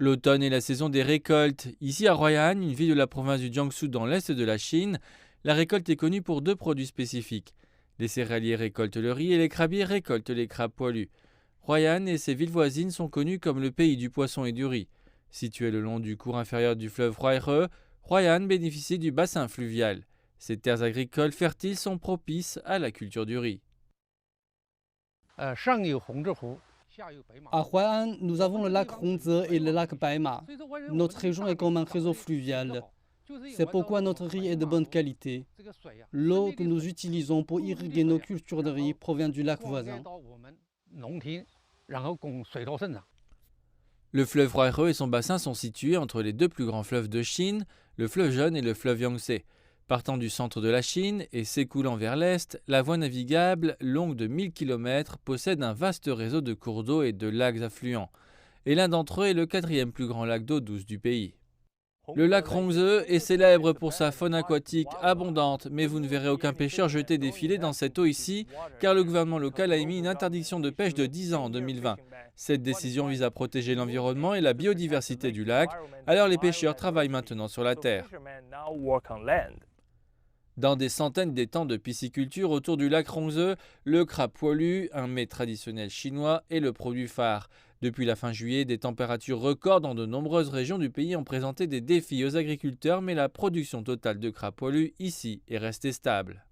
L'automne est la saison des récoltes. Ici à Huai'an, une ville de la province du Jiangsu dans l'est de la Chine, la récolte est connue pour deux produits spécifiques. Les céréaliers récoltent le riz et les crabiers récoltent les crabes poilus. Huai'an et ses villes voisines sont connues comme le pays du poisson et du riz. Situé le long du cours inférieur du fleuve Huaihe, Huai'an bénéficie du bassin fluvial. Ces terres agricoles fertiles sont propices à la culture du riz. À Huai'an, nous avons le lac Hongze et le lac Baima. Notre région est comme un réseau fluvial. C'est pourquoi notre riz est de bonne qualité. L'eau que nous utilisons pour irriguer nos cultures de riz provient du lac voisin. Le fleuve Huaihe et son bassin sont situés entre les deux plus grands fleuves de Chine, le fleuve Jaune et le fleuve Yangtze. Partant du centre de la Chine et s'écoulant vers l'est, la voie navigable, longue de 1000 km, possède un vaste réseau de cours d'eau et de lacs affluents. Et l'un d'entre eux est le quatrième plus grand lac d'eau douce du pays. Le lac Hongze est célèbre pour sa faune aquatique abondante, mais vous ne verrez aucun pêcheur jeter des filets dans cette eau ici, car le gouvernement local a émis une interdiction de pêche de 10 ans en 2020. Cette décision vise à protéger l'environnement et la biodiversité du lac, alors les pêcheurs travaillent maintenant sur la terre. Dans des centaines d'étangs de pisciculture autour du lac Hongze, le crabe poilu, un mets traditionnel chinois, est le produit phare. Depuis la fin juillet, des températures records dans de nombreuses régions du pays ont présenté des défis aux agriculteurs, mais la production totale de crabe poilu ici est restée stable.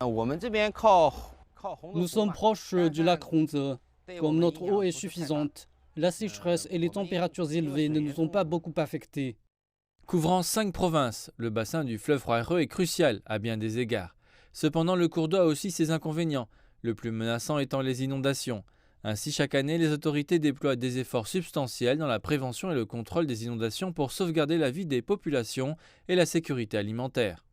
Nous sommes proches du lac Hongze. Comme notre eau est suffisante, la sécheresse et les températures élevées ne nous ont pas beaucoup affectés. Couvrant 5 provinces, le bassin du fleuve Huaihe est crucial à bien des égards. Cependant, le cours d'eau a aussi ses inconvénients, le plus menaçant étant les inondations. Ainsi, chaque année, les autorités déploient des efforts substantiels dans la prévention et le contrôle des inondations pour sauvegarder la vie des populations et la sécurité alimentaire.